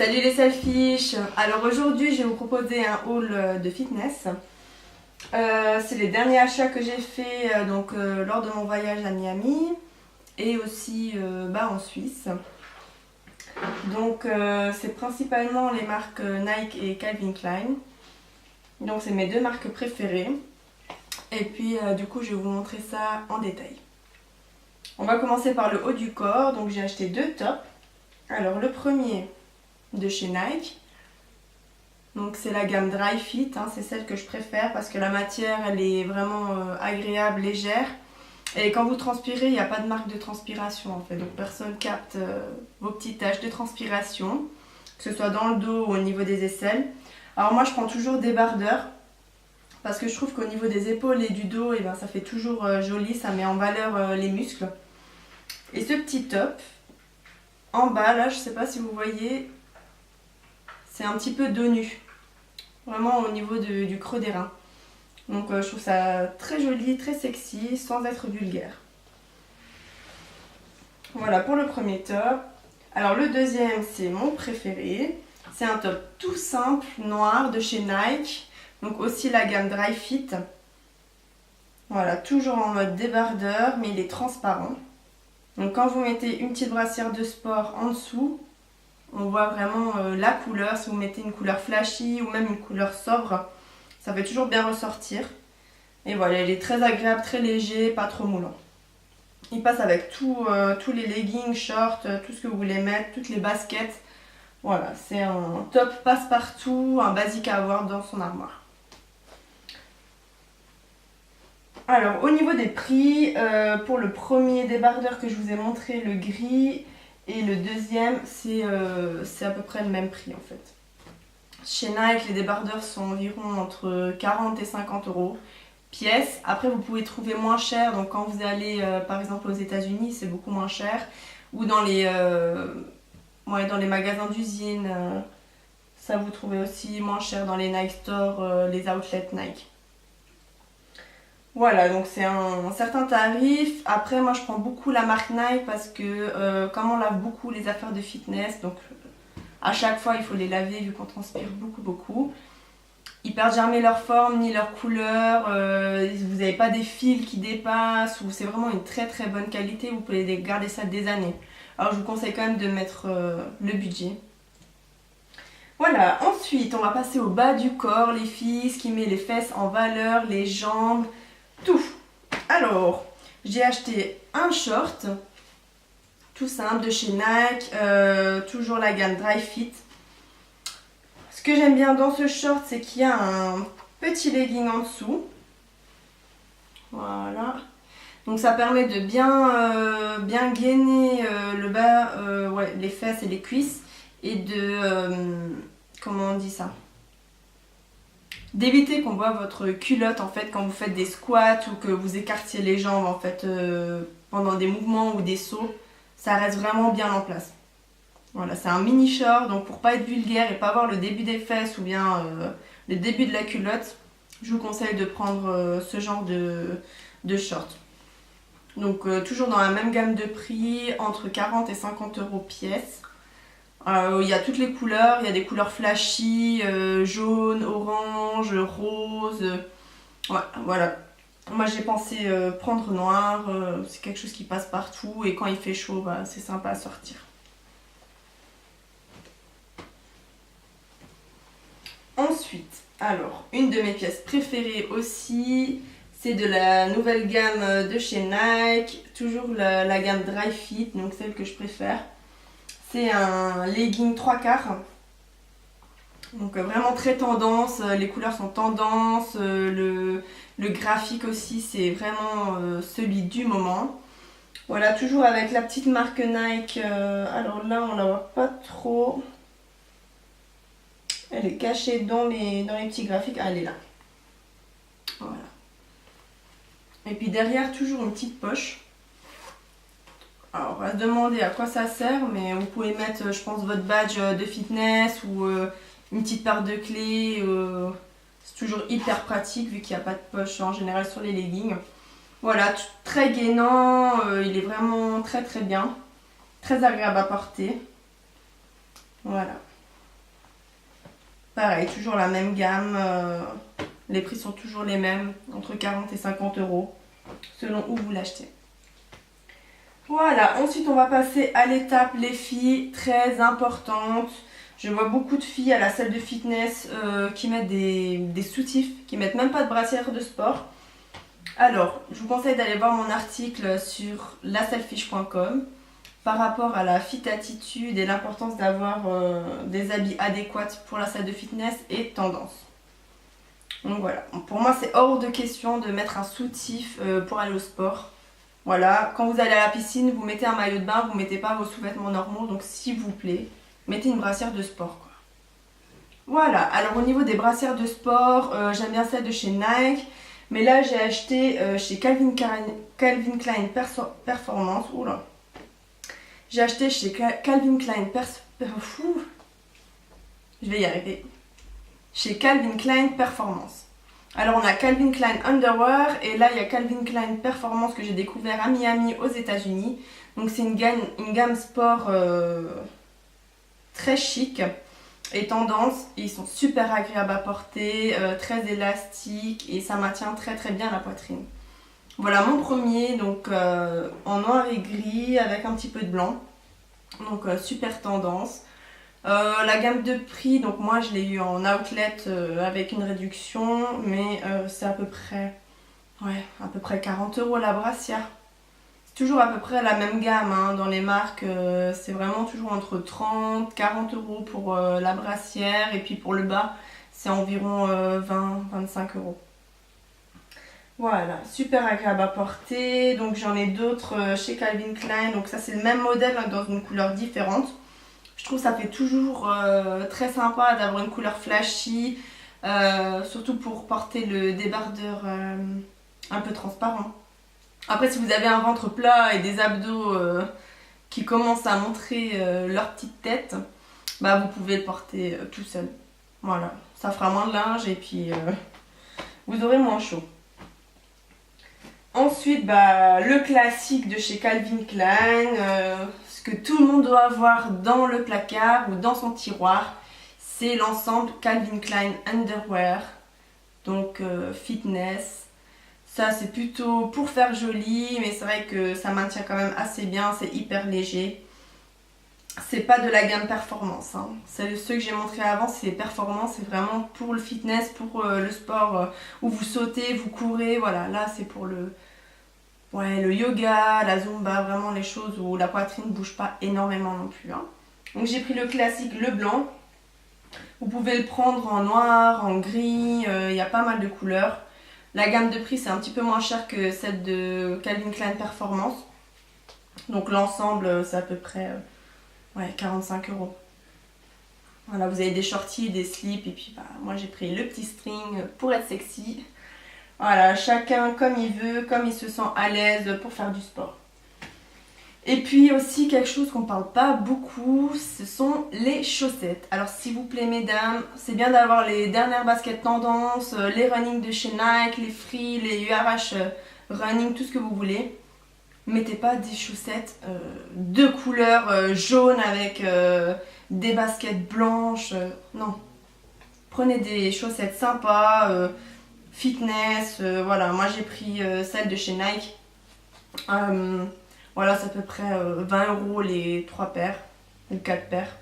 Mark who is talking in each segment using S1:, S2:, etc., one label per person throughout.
S1: Salut les selfish. Alors aujourd'hui je vais vous proposer un haul de fitness. C'est les derniers achats que j'ai fait lors de mon voyage à Miami et aussi en Suisse. Donc c'est principalement les marques Nike et Calvin Klein. Donc c'est mes deux marques préférées. Et puis du coup je vais vous montrer ça en détail. On va commencer par le haut du corps. Donc j'ai acheté deux tops. Alors le premier de chez Nike. Donc c'est la gamme Dry Fit, c'est celle que je préfère parce que la matière elle est vraiment agréable, légère. Et quand vous transpirez, il n'y a pas de marque de transpiration en fait. Donc personne capte vos petites taches de transpiration, que ce soit dans le dos ou au niveau des aisselles. Alors moi je prends toujours des bardeurs parce que je trouve qu'au niveau des épaules et du dos, ça fait toujours joli, ça met en valeur les muscles. Et ce petit top, en bas là, je sais pas si vous voyez, c'est un petit peu dos nu, vraiment au niveau du creux des reins. Donc je trouve ça très joli, très sexy, sans être vulgaire. Voilà pour le premier top. Alors le deuxième, c'est mon préféré. C'est un top tout simple, noir, de chez Nike. Donc aussi la gamme Dry Fit. Voilà, toujours en mode débardeur, mais il est transparent. Donc quand vous mettez une petite brassière de sport en dessous, on voit vraiment la couleur. Si vous mettez une couleur flashy ou même une couleur sobre, ça fait toujours bien ressortir. Et voilà, il est très agréable, très léger, pas trop moulant. Il passe avec tous les leggings, shorts, tout ce que vous voulez mettre, toutes les baskets. Voilà, c'est un top passe-partout, un basique à avoir dans son armoire. Alors au niveau des prix, pour le premier débardeur que je vous ai montré, le gris, et le deuxième, c'est à peu près le même prix en fait. Chez Nike, les débardeurs sont environ entre 40 et 50 euros pièce. Après, vous pouvez trouver moins cher. Donc quand vous allez par exemple aux États-Unis, c'est beaucoup moins cher. Ou dans les magasins d'usine, ça vous trouvez aussi moins cher dans les Nike Store, les outlets Nike. Voilà, donc c'est un certain tarif. Après, moi je prends beaucoup la marque Nike parce que comme on lave beaucoup les affaires de fitness, donc à chaque fois il faut les laver vu qu'on transpire beaucoup. Ils perdent jamais leur forme ni leur couleur, vous n'avez pas des fils qui dépassent, ou c'est vraiment une très très bonne qualité, vous pouvez garder ça des années. Alors je vous conseille quand même de mettre le budget. Voilà, ensuite on va passer au bas du corps les filles, ce qui met les fesses en valeur, les jambes, tout. Alors, j'ai acheté un short, tout simple, de chez Nike, toujours la gamme Dry Fit. Ce que j'aime bien dans ce short, c'est qu'il y a un petit legging en dessous. Voilà. Donc ça permet de bien gainer le bas, les fesses et les cuisses. Et de... comment on dit ça? D'éviter qu'on voit votre culotte en fait quand vous faites des squats ou que vous écartiez les jambes en fait pendant des mouvements ou des sauts. Ça reste vraiment bien en place. Voilà, c'est un mini short, donc pour pas être vulgaire et pas voir le début des fesses ou bien le début de la culotte, je vous conseille de prendre ce genre de short. Donc toujours dans la même gamme de prix, entre 40 et 50 euros pièce. Il y a toutes les couleurs, il y a des couleurs flashy, jaune, orange, rose. Ouais, voilà. Moi j'ai pensé prendre noir, c'est quelque chose qui passe partout et quand il fait chaud, c'est sympa à sortir. Ensuite, alors, une de mes pièces préférées aussi, c'est de la nouvelle gamme de chez Nike, toujours la gamme Dry Fit, donc celle que je préfère. C'est un legging 3/4, donc vraiment très tendance, les couleurs sont tendance, le graphique aussi c'est vraiment celui du moment. Voilà, toujours avec la petite marque Nike, alors là on la voit pas trop. Elle est cachée dans les petits graphiques. Ah, elle est là. Voilà. Et puis derrière, toujours une petite poche. Alors, on va se demander à quoi ça sert, mais vous pouvez mettre, je pense, votre badge de fitness ou une petite paire de clés. C'est toujours hyper pratique vu qu'il n'y a pas de poche en général sur les leggings. Voilà, très gainant. Il est vraiment très très bien. Très agréable à porter. Voilà. Pareil, toujours la même gamme. Les prix sont toujours les mêmes, entre 40 et 50 euros, selon où vous l'achetez. Voilà, ensuite on va passer à l'étape les filles, très importante. Je vois beaucoup de filles à la salle de fitness qui mettent des soutifs, qui mettent même pas de brassière de sport. Alors, je vous conseille d'aller voir mon article sur laselfish.com par rapport à la fit attitude et l'importance d'avoir des habits adéquats pour la salle de fitness et tendance. Donc voilà, pour moi c'est hors de question de mettre un soutif pour aller au sport. Voilà, quand vous allez à la piscine, vous mettez un maillot de bain, vous mettez pas vos sous-vêtements normaux, donc s'il vous plaît, mettez une brassière de sport, quoi. Voilà, alors au niveau des brassières de sport, j'aime bien celle de chez Nike, mais là j'ai acheté chez Calvin Klein Performance. Oula. J'ai acheté chez Calvin Klein je vais y arriver. Chez Calvin Klein Performance. Alors on a Calvin Klein Underwear et là il y a Calvin Klein Performance que j'ai découvert à Miami aux États-Unis. Donc c'est une gamme sport très chic et tendance. Ils sont super agréables à porter, très élastiques et ça maintient très très bien la poitrine. Voilà mon premier, donc en noir et gris avec un petit peu de blanc. Donc super tendance. La gamme de prix, donc moi je l'ai eu en outlet avec une réduction, mais c'est à peu près 40 euros la brassière. C'est toujours à peu près la même gamme hein, dans les marques, c'est vraiment toujours entre 30 40 euros pour la brassière et puis pour le bas c'est environ 20-25 euros. Voilà, super agréable à porter. Donc j'en ai d'autres chez Calvin Klein, donc ça c'est le même modèle hein, dans une couleur différente. Je trouve que ça fait toujours très sympa d'avoir une couleur flashy, surtout pour porter le débardeur un peu transparent. Après si vous avez un ventre plat et des abdos qui commencent à montrer leur petite tête, bah vous pouvez le porter tout seul. Voilà, ça fera moins de linge et puis vous aurez moins chaud. Ensuite, bah, le classique de chez Calvin Klein, ce que tout le monde doit avoir dans le placard ou dans son tiroir, c'est l'ensemble Calvin Klein Underwear, donc fitness. Ça c'est plutôt pour faire joli, mais c'est vrai que ça maintient quand même assez bien, c'est hyper léger. C'est pas de la gamme performance, hein. Ceux que j'ai montré avant, c'est performance, c'est vraiment pour le fitness, pour le sport où vous sautez, vous courez, voilà, là c'est pour le yoga, la zumba, vraiment les choses où la poitrine ne bouge pas énormément non plus, hein. Donc j'ai pris le classique, le blanc. Vous pouvez le prendre en noir, en gris, il y a pas mal de couleurs. La gamme de prix c'est un petit peu moins cher que celle de Calvin Klein Performance. Donc l'ensemble c'est à peu près 45 euros. Voilà, vous avez des shorties, des slips et puis bah, moi j'ai pris le petit string pour être sexy. Voilà, chacun comme il veut, comme il se sent à l'aise pour faire du sport. Et puis aussi quelque chose qu'on ne parle pas beaucoup, ce sont les chaussettes. Alors s'il vous plaît mesdames, c'est bien d'avoir les dernières baskets tendance, les running de chez Nike, les Free, les URH running, tout ce que vous voulez. Mettez pas des chaussettes de couleur jaune avec des baskets blanches, non. Prenez des chaussettes sympas, fitness, voilà, moi j'ai pris celle de chez Nike. Voilà, c'est à peu près 20 euros les 3 paires ou 4 paires.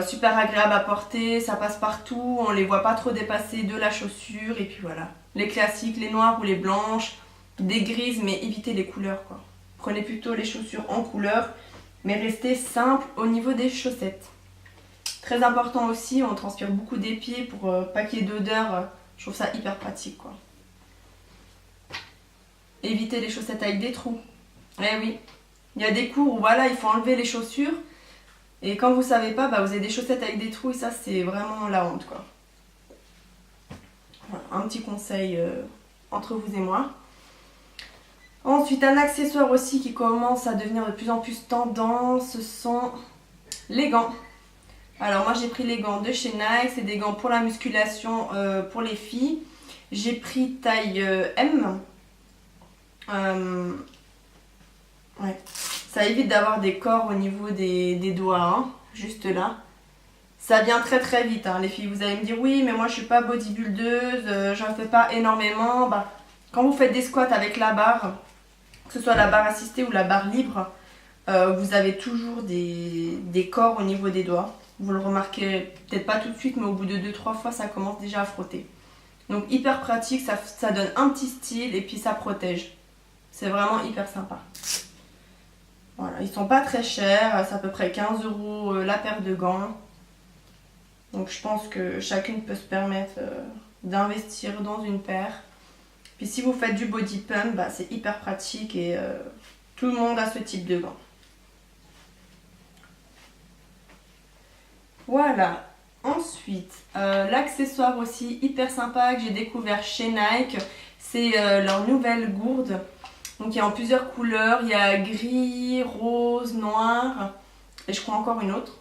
S1: Super agréable à porter, ça passe partout, on les voit pas trop dépasser de la chaussure et puis voilà. Les classiques, les noires ou les blanches, des grises mais évitez les couleurs quoi. Prenez plutôt les chaussures en couleur mais restez simple au niveau des chaussettes. Très important aussi, on transpire beaucoup des pieds pour pas qu'il y ait d'odeur, je trouve ça hyper pratique quoi. Évitez les chaussettes avec des trous. Eh oui, il y a des cours où voilà, il faut enlever les chaussures et quand vous savez pas, bah, vous avez des chaussettes avec des trous et ça c'est vraiment la honte quoi. Voilà, un petit conseil entre vous et moi. Ensuite, un accessoire aussi qui commence à devenir de plus en plus tendance, ce sont les gants. Alors moi j'ai pris les gants de chez Nike, c'est des gants pour la musculation pour les filles. J'ai pris taille M. Ouais. Ça évite d'avoir des corps au niveau des doigts, hein, juste là. Ça vient très très vite, hein. Les filles, vous allez me dire oui mais moi je suis pas bodybuildeuse, j'en fais pas énormément. Bah, quand vous faites des squats avec la barre, que ce soit la barre assistée ou la barre libre, vous avez toujours des corps au niveau des doigts. Vous le remarquez peut-être pas tout de suite mais au bout de 2-3 fois ça commence déjà à frotter. Donc hyper pratique, ça donne un petit style et puis ça protège. C'est vraiment hyper sympa. Voilà, ils sont pas très chers, c'est à peu près 15 € la paire de gants. Donc je pense que chacune peut se permettre d'investir dans une paire. Puis si vous faites du body pump, bah, c'est hyper pratique et tout le monde a ce type de gants. Voilà. Ensuite, l'accessoire aussi hyper sympa que j'ai découvert chez Nike, c'est leur nouvelle gourde. Donc il y a en plusieurs couleurs, il y a gris, rose, noir et je crois encore une autre.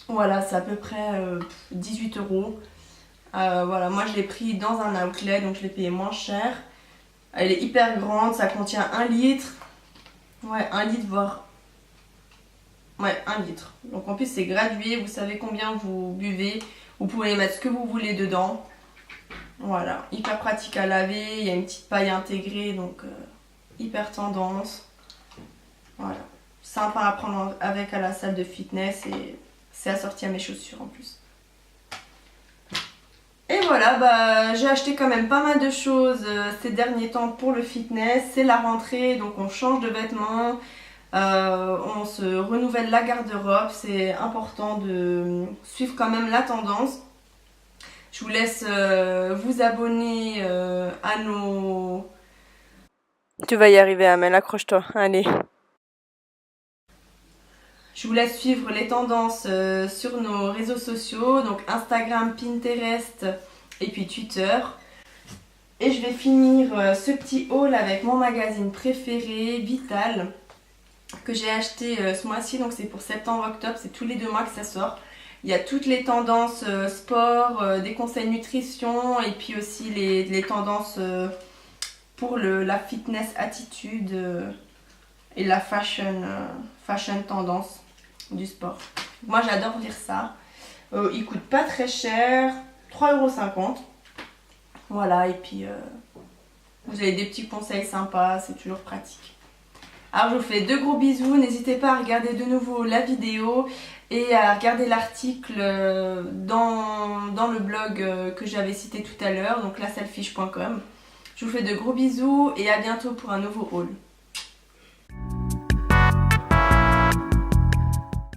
S1: Voilà, c'est à peu près 18 €. Voilà, moi je l'ai pris dans un outlet, donc je l'ai payé moins cher. Elle est hyper grande, ça contient 1 litre. Ouais, 1 litre voire... Ouais, 1 litre. Donc en plus c'est gradué, vous savez combien vous buvez. Vous pouvez mettre ce que vous voulez dedans. Voilà, hyper pratique à laver, il y a une petite paille intégrée, donc hyper tendance. Voilà, sympa à prendre avec à la salle de fitness et c'est assorti à mes chaussures en plus. Et voilà, bah, j'ai acheté quand même pas mal de choses ces derniers temps pour le fitness. C'est la rentrée, donc on change de vêtements, on se renouvelle la garde-robe. C'est important de suivre quand même la tendance. Je vous laisse vous abonner à nos...
S2: Tu vas y arriver, Amel, accroche-toi, allez.
S1: Je vous laisse suivre les tendances sur nos réseaux sociaux, donc Instagram, Pinterest et puis Twitter. Et je vais finir ce petit haul avec mon magazine préféré, Vital, que j'ai acheté ce mois-ci, donc c'est pour septembre-octobre, c'est tous les 2 mois que ça sort. Il y a toutes les tendances sport, des conseils nutrition et puis aussi les tendances pour la fitness attitude et la fashion tendance du sport. Moi j'adore lire ça. Il coûte pas très cher, 3,50 €. Voilà, et puis vous avez des petits conseils sympas, c'est toujours pratique. Alors je vous fais de gros bisous, n'hésitez pas à regarder de nouveau la vidéo et à regarder l'article dans le blog que j'avais cité tout à l'heure, donc laselfish.com. Je vous fais de gros bisous et à bientôt pour un nouveau haul.